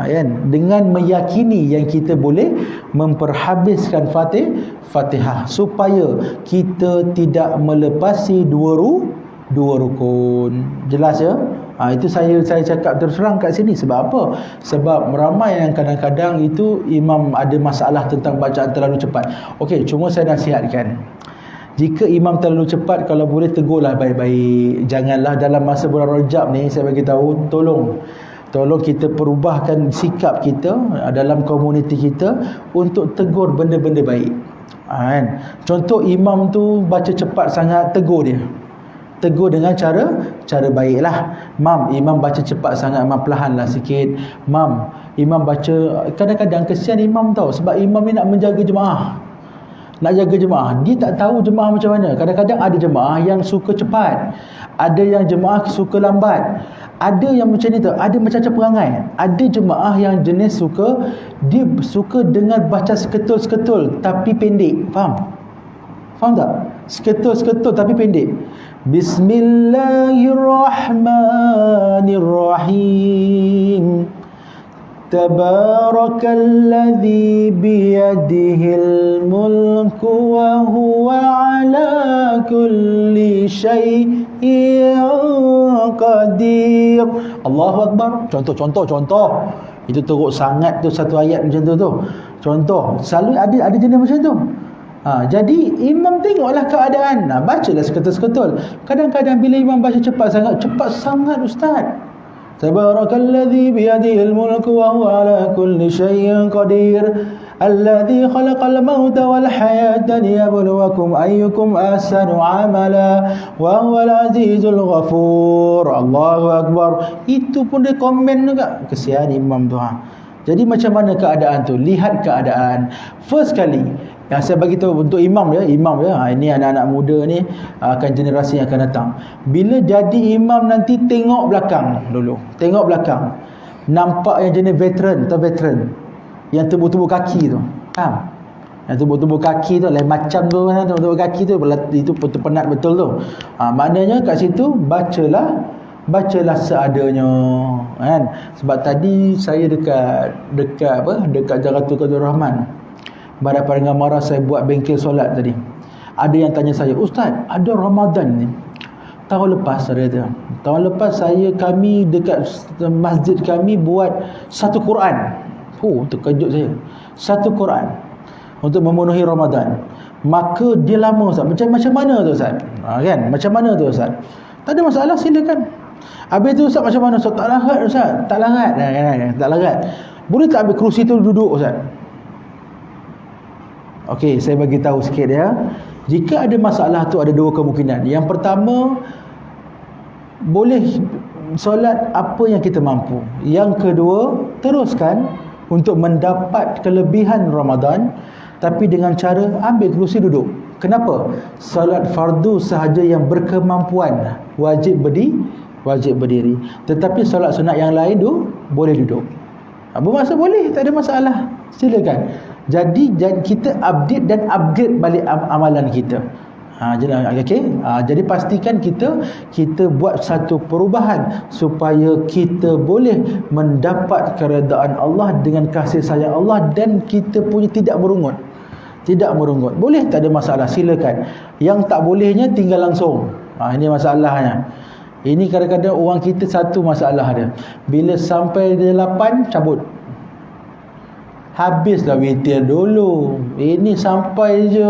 Speaker 1: Kan? Dengan meyakini yang kita boleh memperhabiskan Fatihah supaya kita tidak melepasi dua rukun. Jelas ya? Itu saya cakap terus terang kat sini. Sebab apa? Sebab ramai yang kadang-kadang itu imam ada masalah tentang bacaan terlalu cepat. Okey, cuma saya nasihatkan, jika imam terlalu cepat, kalau boleh tegurlah baik-baik. Janganlah dalam masa bulan Rajab ni, saya bagi tahu, tolong kita perubahkan sikap kita dalam komuniti kita untuk tegur benda-benda baik. Kan? Contoh imam tu baca cepat sangat, tegur dia. Tegur dengan cara baiklah. Mam, imam baca cepat sangat, mam perlahanlah sikit. Mam, imam baca, kadang-kadang kesian imam tahu, sebab imam ni nak menjaga jemaah. Dia tak tahu jemaah macam mana. Kadang-kadang ada jemaah yang suka cepat, ada yang jemaah suka lambat, ada yang macam ni tu, ada macam-macam perangai. Ada jemaah yang jenis dia suka dengar baca seketul-seketul tapi pendek. Faham tak? Seketul-seketul tapi pendek. Bismillahirrahmanirrahim, Tabarakalladzi biyadihil mulku wa huwa ala kulli syai'in qadir. Allahu Akbar. Contoh. Itu teruk sangat tu satu ayat macam tu. Contoh. Selalu ada jenis macam tu. Jadi imam tengoklah keadaan. Bacalah seketul-seketul. Kadang-kadang bila imam baca cepat sangat ustaz. Tabarakalladzi biyadihil mulku wa huwa ala kulli syai'in qadir. Alladzi khalaqal mauta wal hayata liyabluwakum ayyukum ahsanu amala wa huwal azizul ghafur. Allahu Akbar. Itu pun dia komen juga. Kesian imam tu. Jadi macam mana keadaan tu? Lihat keadaan. First kali yang saya bagi tahu untuk imam ya. Ini anak-anak muda ni akan generasi yang akan datang. Bila jadi imam nanti tengok belakang dulu. Tengok belakang. Nampak yang jenis veteran yang tubuh-tubuh kaki tu. Faham? Yang tubuh-tubuh kaki tu lain macam tu kan, tubuh kaki tu itu penat betul tu. Maknanya kat situ bacalah seadanya kan. Sebab tadi saya dekat Jaratul Qadir Rahman, Badan Perenggan Marah, saya buat bengkel solat tadi. Ada yang tanya saya, Ustaz, ada Ramadan ni tahun lepas, kami dekat masjid kami buat satu Quran. Terkejut saya. Satu Quran untuk memenuhi Ramadan. maka dia lama Ustaz. Macam mana tu Ustaz? Kan? Macam mana tu Ustaz? Tak ada masalah, silakan. Habis tu Ustaz macam mana Ustaz? Tak larat Ustaz. Tak larat. Tak larat. Boleh tak ambil kerusi tu duduk Ustaz? Okey, saya bagi tahu sikit ya. Jika ada masalah tu ada dua kemungkinan. Yang pertama, boleh solat apa yang kita mampu. Yang kedua, teruskan untuk mendapat kelebihan Ramadan, tapi dengan cara ambil kerusi duduk. Kenapa? Solat fardu sahaja yang berkemampuan wajib berdiri. Tetapi solat sunat yang lain tu boleh duduk. Bermasa boleh, tak ada masalah. Silakan. Jadi kita update dan upgrade balik amalan kita. Jadi pastikan kita buat satu perubahan supaya kita boleh mendapat keredaan Allah dengan kasih sayang Allah, dan kita punya tidak merungut. Boleh, tak ada masalah, silakan. Yang tak bolehnya tinggal langsung. Ini masalahnya. Ini kadang-kadang orang kita satu masalah dia. Bila sampai 8 cabut. Habislah witir dulu. Ini sampai je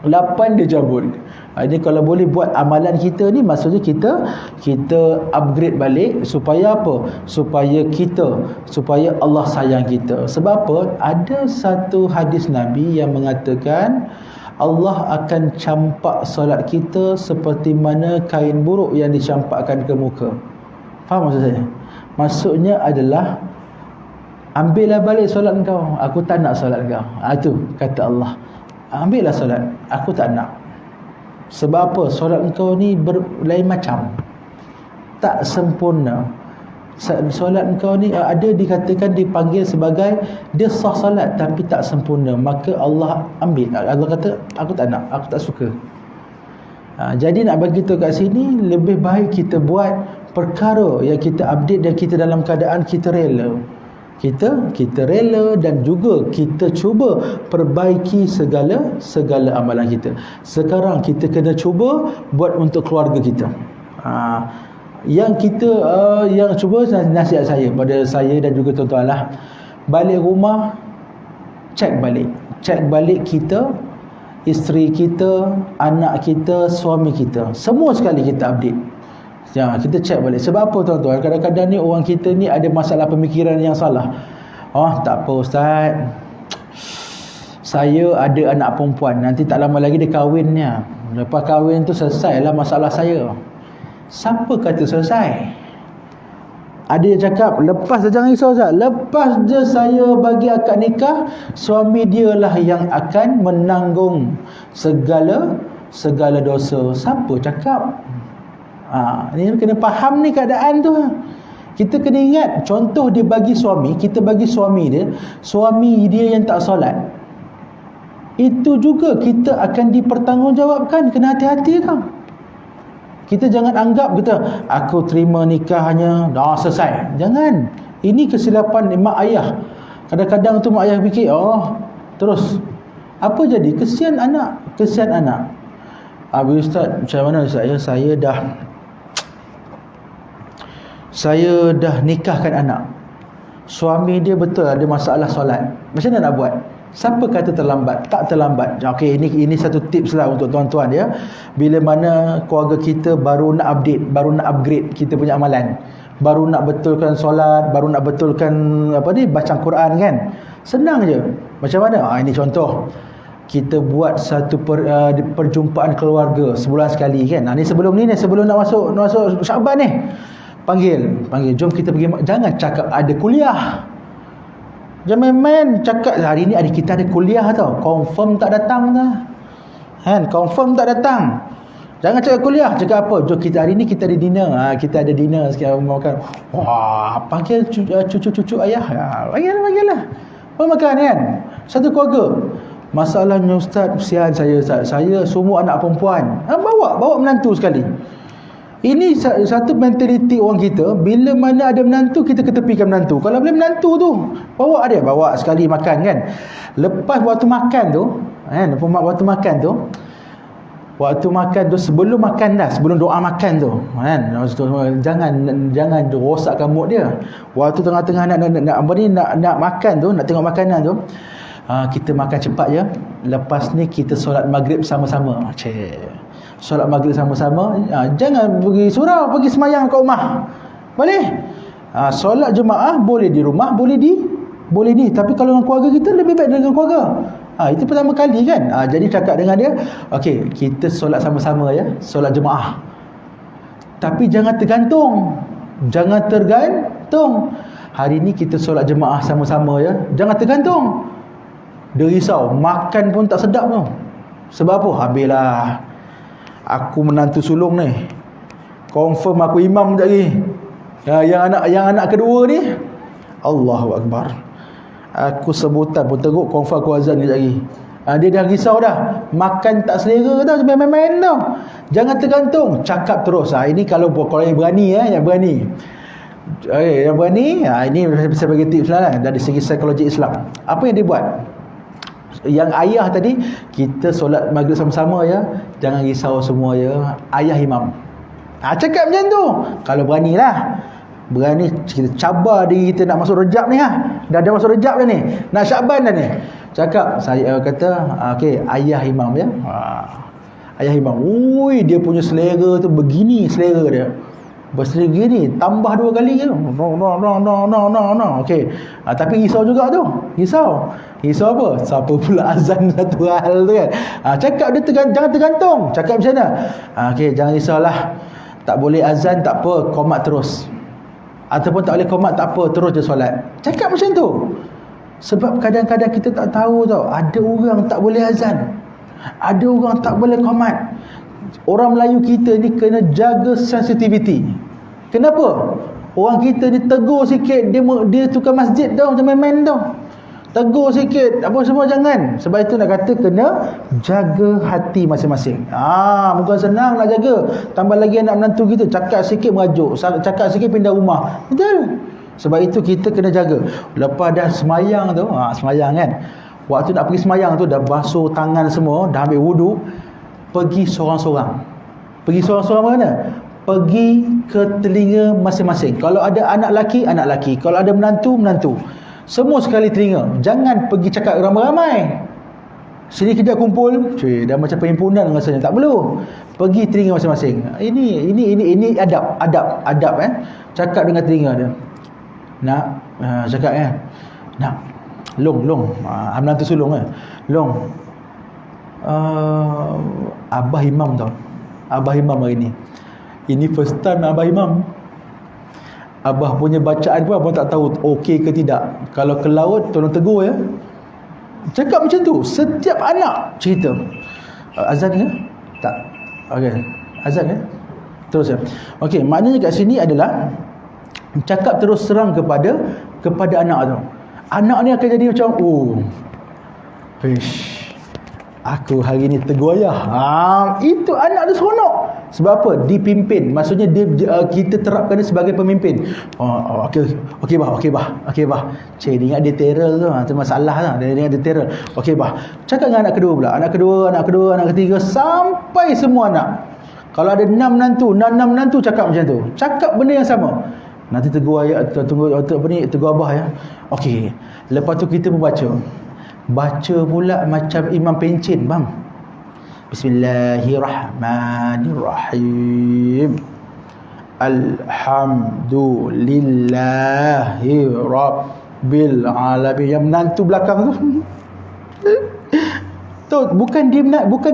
Speaker 1: 8 dia cabut. Ini kalau boleh buat amalan kita ni, maksudnya kita upgrade balik supaya apa? Supaya Allah sayang kita. Sebab apa? Ada satu hadis Nabi yang mengatakan Allah akan campak solat kita seperti mana kain buruk yang dicampakkan ke muka. Faham maksud saya? Maksudnya adalah ambillah balik solat kau. Aku tak nak solat kau. Itu kata Allah. Ambillah solat. Aku tak nak. Sebab apa? Solat engkau ni lain macam, tak sempurna. Solat engkau ni ada dikatakan dipanggil sebagai dia sah solat tapi tak sempurna. Maka Allah ambil. Allah kata aku tak nak, aku tak suka. Jadi nak bagi tahu kat sini, lebih baik kita buat perkara yang kita update dan kita dalam keadaan kita rela. Kita rela dan juga kita cuba perbaiki segala amalan kita. Sekarang kita kena cuba buat untuk keluarga kita. Yang cuba nasihat saya pada saya dan juga tuan-tuan lah, balik rumah cek balik kita, isteri kita, anak kita, suami kita, semua sekali kita update. Kita cek balik. Sebab apa tuan-tuan? Kadang-kadang ni orang kita ni ada masalah pemikiran yang salah. Tak apa Ustaz, saya ada anak perempuan, nanti tak lama lagi dia kahwinnya. Lepas kahwin tu selesailah masalah saya. Siapa kata selesai? Ada yang cakap, lepas dah, jangan risau Ustaz, lepas je saya bagi akad nikah, suami dia lah yang akan menanggung segala dosa. Siapa cakap? Ni kena faham ni keadaan tu. Kita kena ingat, contoh dia bagi suami, kita bagi suami dia yang tak solat, itu juga kita akan dipertanggungjawabkan. Kena hati-hati kau. Kita jangan anggap aku terima nikahnya dah selesai. Jangan. Ini kesilapan mak ayah. Kadang-kadang tu mak ayah fikir, terus apa jadi? Kesian anak. Habis Ustaz, macam mana Ustaz? Saya dah nikahkan anak. Suami dia betul ada masalah solat. Macam mana nak buat? Siapa kata terlambat? Tak terlambat. Okey, ini satu tips lah untuk tuan-tuan ya. Bila mana keluarga kita baru nak update, baru nak upgrade kita punya amalan, baru nak betulkan solat, baru nak betulkan bacaan Quran kan. Senang je. Macam mana? Ini contoh. Kita buat satu perjumpaan keluarga sebulan sekali kan. Ni sebelum nak masuk Syaban ni. Panggil, jom kita pergi. Jangan cakap ada kuliah. Jangan main cakap hari ni adik kita ada kuliah tau. Confirm tak datang dah. Confirm tak datang. Jangan cakap kuliah, cakap apa? Jom kita hari ni kita ada dinner. Kita ada dinner sekarang makan. Panggil cucu-cucu ayah. Panggil lah. Makan kan. Satu keluarga. Masalahnya Ustaz, kesian saya Ustaz. Saya semua anak perempuan. Bawa menantu sekali. Ini satu mentaliti orang kita. Bila mana ada menantu, kita ketepikan menantu. Kalau boleh menantu tu, bawa sekali makan kan. Lepas waktu makan tu, waktu makan tu, sebelum makan dah, sebelum doa makan tu kan, jangan rosakkan mood dia. Waktu tengah-tengah nak makan tu, nak tengok makanan tu, kita makan cepat je. lepas ni kita solat maghrib sama-sama. Solat maghrib sama-sama. Jangan pergi surau, pergi semayang kat rumah. Boleh? Solat jemaah boleh di rumah, boleh di. Tapi kalau dengan keluarga kita, lebih baik dengan keluarga. Itu pertama kali kan. Jadi cakap dengan dia, okey, kita solat sama-sama ya, solat jemaah. Tapi jangan tergantung. Hari ni kita solat jemaah sama-sama ya, jangan tergantung. Dia risau, makan pun tak sedap tu. Sebab apa? Habislah aku menantu sulung ni, confirm aku imam sekejap lagi. Yang anak kedua ni, Allahu Akbar, aku sebutan pun teruk, confirm aku azan sekejap lagi. Dia dah risau dah, makan tak selera tau, main-main tau. Jangan tergantung, cakap terus. Ini kalau yang berani yang berani. Yang berani, ini saya bagi tips lah dari segi psikologi Islam. Apa yang dia buat? Yang ayah tadi, kita solat maghrib sama-sama ya, jangan risau semua ya, ayah imam. Cakap macam tu. Kalau berani kita cabar diri kita nak masuk Rejab ni dah ada masuk Rejab dah ni, nak Syaban dah ni. Cakap, saya kata okey, ayah imam ya. Ayah imam, dia punya selera tu begini, selera dia berselera gini, tambah 2 kali je. No. Okey. Tapi risau juga tu. Risau apa? Siapa pula azan satu hal tu kan. Cakap dia jangan tergantung. Cakap macam mana? Okey, jangan risaulah. Tak boleh azan tak apa, qomat terus. Ataupun tak boleh qomat tak apa, terus je solat. Cakap macam tu. Sebab kadang-kadang kita tak tahu tau, ada orang tak boleh azan, ada orang tak boleh qomat. Orang Melayu kita ni kena jaga sensitivity. Kenapa? Orang kita ni tegur sikit, dia tukar masjid tau, macam main-main tau. Tegur sikit, apa semua jangan. Sebab itu nak kata kena jaga hati masing-masing. Bukan senang nak jaga. Tambah lagi anak menantu kita, cakap sikit merajuk, cakap sikit pindah rumah. Betul? Sebab itu kita kena jaga. Lepas dah semayang tu, semayang kan, waktu nak pergi semayang tu dah basuh tangan semua, dah ambil wudu, pergi seorang-seorang. Pergi seorang-seorang mana? Pergi ke telinga masing-masing. Kalau ada anak lelaki, kalau ada menantu, semua sekali telinga. Jangan pergi cakap ramai-ramai. Sini kejap kumpul, dah macam perhimpunan rasanya. Tak perlu. Pergi telinga masing-masing. Ini adab cakap dengan telinga dia. Nak cakap kan, nak long menantu sulung kan, long, abah imam tau, abah imam hari ni. Ini first time abah imam. Abah punya bacaan pun abah tak tahu okey ke tidak. Kalau ke laut tolong tegur ya. Cakap macam tu. Setiap anak cerita. Azan ke? Tak. Okey. Azan ke? Terus ya. Okey, maknanya kat sini adalah cakap terus serang kepada anak tu. Anak ni akan jadi macam, aku hari ni tegur ayah. Itu anak dia seronok. Sebab apa? Dipimpin. Maksudnya kita terapkan dia sebagai pemimpin. Okey bah. Dia ingat dia terror tu. Itu masalah lah. Dia ingat dia terror. Okey bah. Cakap dengan anak kedua pula. Anak kedua, anak ketiga, sampai semua anak. Kalau ada 6 menantu cakap macam tu. Cakap benda yang sama. Nanti tegur ayah, tegur abah ya. Okey. Lepas tu kita membaca. Baca pula macam imam pencin, bang. Bismillahirrahmanirrahim. Alhamdulillahi rabbil alamin. Yang menantu belakang tu bukan dia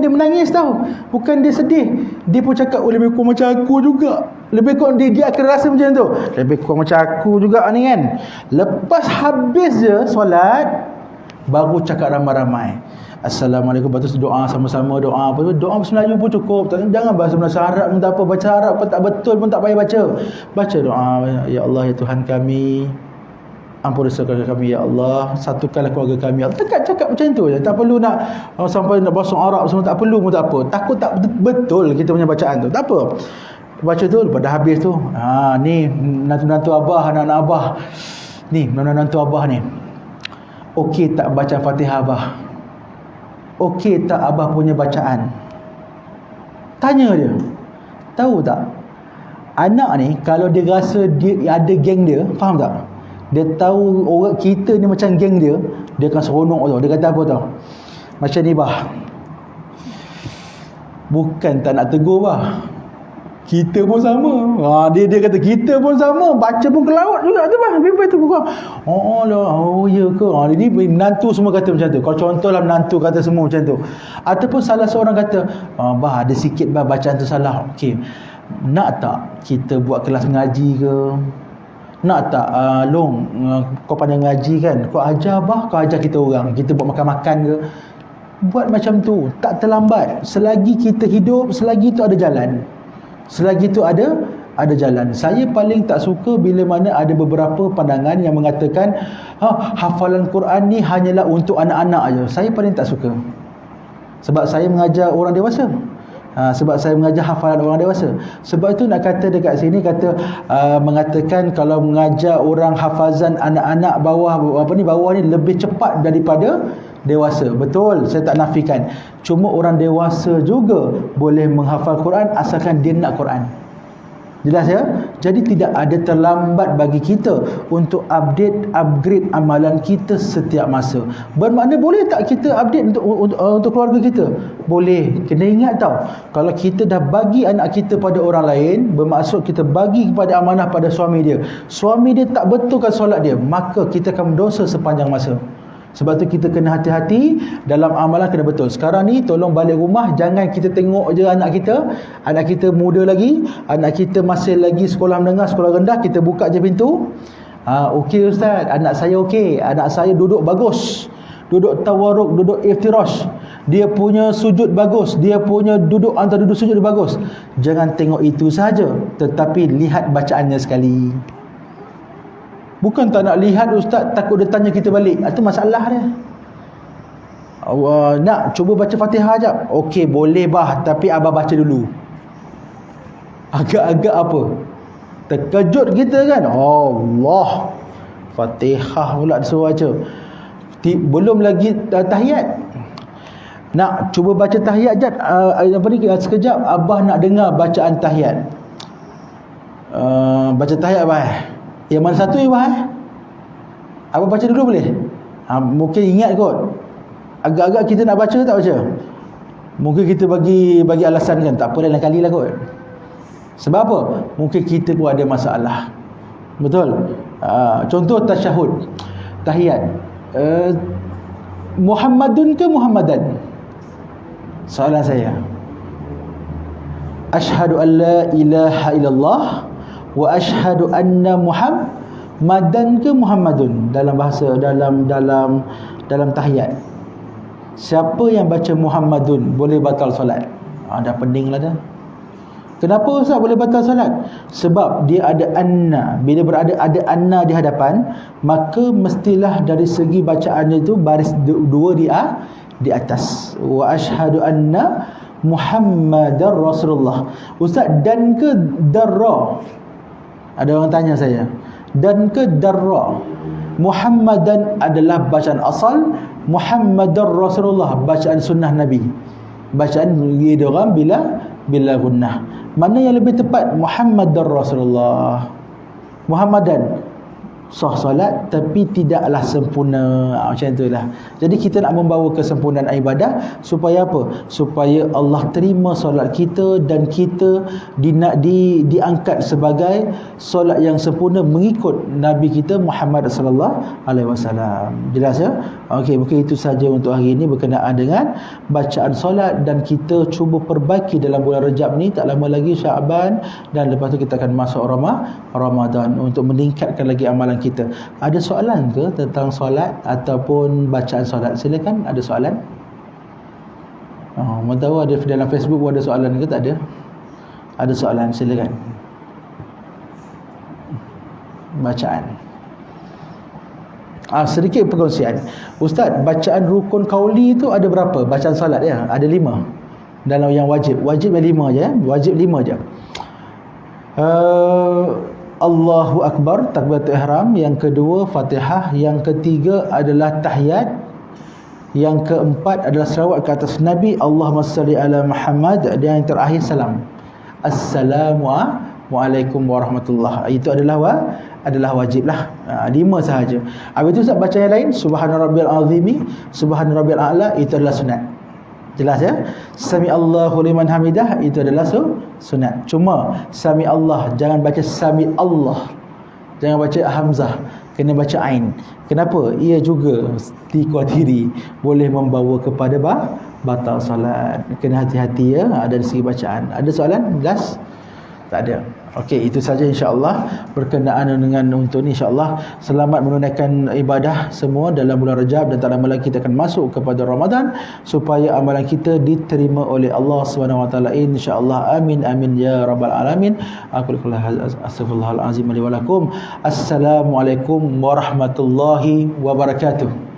Speaker 1: menangis tau. Bukan dia sedih. Dia pun cakap, lebih kurang macam aku juga. Lebih kurang dia akan rasa macam tu. Lebih kurang macam aku juga ni kan. Lepas habis je solat, baru cakap ramai-ramai. Assalamualaikum. Lepas tu doa sama-sama, doa bahasa Melayu pun cukup. Jangan bahasa Melayu, Arab pun tak apa. Baca Arab pun tak betul pun tak payah baca. Baca doa, ya Allah ya Tuhan kami, ampun dosa kami ya Allah, satukanlah keluarga kami. Cakap macam tu je. Tak perlu nak sampai nak bahasa Arab semua, tak perlu pun tak apa. Takut tak betul kita punya bacaan tu. Tak apa. Baca tu, lepas dah habis tu, ni menantu abah, anak-anak abah. Ni menantu abah ni. Okey tak baca Fatihah abah? Okey tak abah punya bacaan? Tanya dia. Tahu tak? Anak ni kalau dia rasa dia ada geng dia, faham tak? Dia tahu orang kita ni macam geng dia, dia akan seronok tau. Dia kata apa tau? Macam ni bah. Bukan tak nak tegur bah. Kita pun sama. Dia kata kita pun sama, baca pun ke laut juga tu bah. Bimbang tu bukan. Ya ke? Jadi menantu semua kata macam tu. Kalau contohlah menantu kata semua macam tu. Ataupun salah seorang kata, bah ada sikit bah bacaan tu salah. Okey. Nak tak kita buat kelas mengaji ke? Nak tak Long, kau pandai ngaji kan, kau ajar bah, kau ajar kita orang, kita buat makan-makan ke? Buat macam tu, tak terlambat. Selagi kita hidup, selagi tu ada jalan. Selagi tu ada jalan. Saya paling tak suka bila mana ada beberapa pandangan yang mengatakan hafalan Quran ni hanyalah untuk anak-anak aja. Saya paling tak suka. Sebab saya mengajar orang dewasa. Sebab saya mengajar hafalan orang dewasa. Sebab itu nak kata dekat sini kata mengatakan kalau mengajar orang hafazan anak-anak bawah ni lebih cepat daripada dewasa. Betul, saya tak nafikan. Cuma orang dewasa juga boleh menghafal Quran asalkan dia nak Quran. Jelas ya? Jadi tidak ada terlambat bagi kita untuk upgrade amalan kita setiap masa. Bermakna boleh tak kita update untuk keluarga kita? Boleh. Kena ingat tau, kalau kita dah bagi anak kita pada orang lain, bermaksud kita bagi kepada amanah pada suami dia. Suami dia tak betulkan solat dia, maka kita akan berdosa sepanjang masa. Sebab tu kita kena hati-hati dalam amalan, kena betul. Sekarang ni tolong balik rumah, jangan kita tengok je anak kita muda lagi, anak kita masih lagi sekolah menengah, sekolah rendah, kita buka je pintu. Okey ustaz, anak saya okey, anak saya duduk bagus, duduk tawarruk, duduk iftirash, dia punya sujud bagus, dia punya duduk antara duduk sujud bagus. Jangan tengok itu saja, tetapi lihat bacaannya sekali. Bukan tak nak lihat ustaz, takut dia tanya kita balik. Itu masalah dia. Nak cuba baca Fatihah jap. Okey, boleh bah, tapi abah baca dulu. Agak-agak apa? Terkejut kita kan. Allah, Fatihah pula disuruh baca. Belum lagi tahiyat. Nak cuba baca tahiyat jap. Sekejap abah nak dengar bacaan tahiyat. Baca tahiyat abah. Yang mana satu Abah? Abah baca dulu boleh? Mungkin ingat kot. Agak-agak kita nak baca tak baca? Mungkin kita bagi alasan kan, tak apa lain kali lah kot. Sebab apa? Mungkin kita pun ada masalah. Betul? Contoh tasyahud, tahiyat. Muhammadun ke Muhammadan? Soalan saya. Asyhadu an la ilaha illallah wa asyhadu anna Muhammadan ke Muhammadun dalam bahasa dalam tahiyat. Siapa yang baca Muhammadun boleh batal solat. Dah pening lah dah. Kenapa ustaz boleh batal solat? Sebab dia ada anna. Bila ada anna di hadapan, maka mestilah dari segi bacaannya itu baris dua di atas. Wa asyhadu anna Muhammadar Rasulullah. Ustaz, dan ke darra? Ada orang tanya saya, dan ke darra? Muhammadan adalah bacaan asal, Muhammadar Rasulullah bacaan sunnah Nabi. Bacaan dia orang bila gunnah. Mana yang lebih tepat? Muhammadar Rasulullah. Muhammadan sah solat tapi tidaklah sempurna. Macam itulah. Jadi kita nak membawa kesempurnaan ibadah supaya apa? Supaya Allah terima solat kita dan kita diangkat sebagai solat yang sempurna mengikut Nabi kita Muhammad sallallahu alaihi wasallam. Jelas ya? Okey, mungkin itu saja untuk hari ini berkenaan dengan bacaan solat, dan kita cuba perbaiki dalam bulan Rejab ni. Tak lama lagi Syaban, dan lepas tu kita akan masuk Ramadan untuk meningkatkan lagi amalan kita. Ada soalan ke tentang solat ataupun bacaan solat? Silakan, ada soalan? Mau tahu ada dalam Facebook ada soalan ke? Tak ada? Ada soalan, silakan. Bacaan. Sedikit perkongsian. Ustaz, bacaan rukun qauli tu ada berapa? Bacaan solat ya? Ada 5. Dalam yang wajib. Wajib yang 5 je. Wajib 5 je. Allahu Akbar, takbiratul ihram. Yang kedua Fatihah. Yang ketiga adalah tahiyat. Yang keempat adalah selawat ke atas Nabi, Allahumma salli ala Muhammad. Dan yang terakhir salam. Assalamualaikum warahmatullahi. Itu adalah adalah wajib lah. 5 sahaja. Habis tu Ustaz baca yang lain, subhana rabbiyal azimi, subhana rabbiyal a'la, itu adalah sunat. Jelas ya? Sami Allahu liman hamidah, itu adalah sunat. Cuma sami Allah, jangan baca sami Allah. Jangan baca hamzah, kena baca ain. Kenapa? Ia juga dikhawatiri boleh membawa kepada batal solat. Kena hati-hati ya, ada dari segi bacaan. Ada soalan? Jelas? Tak ada. Okey, itu saja insya-Allah berkenaan dengan untuk ni. Insya-Allah selamat menunaikan ibadah semua dalam bulan Rajab, dan tak lama lagi kita akan masuk kepada Ramadan supaya amalan kita diterima oleh Allah Subhanahu wa taala insya-Allah. Amin amin ya rabbal alamin. Aku astaghfirullahalazim li wa lakum. Assalamualaikum warahmatullahi wabarakatuh.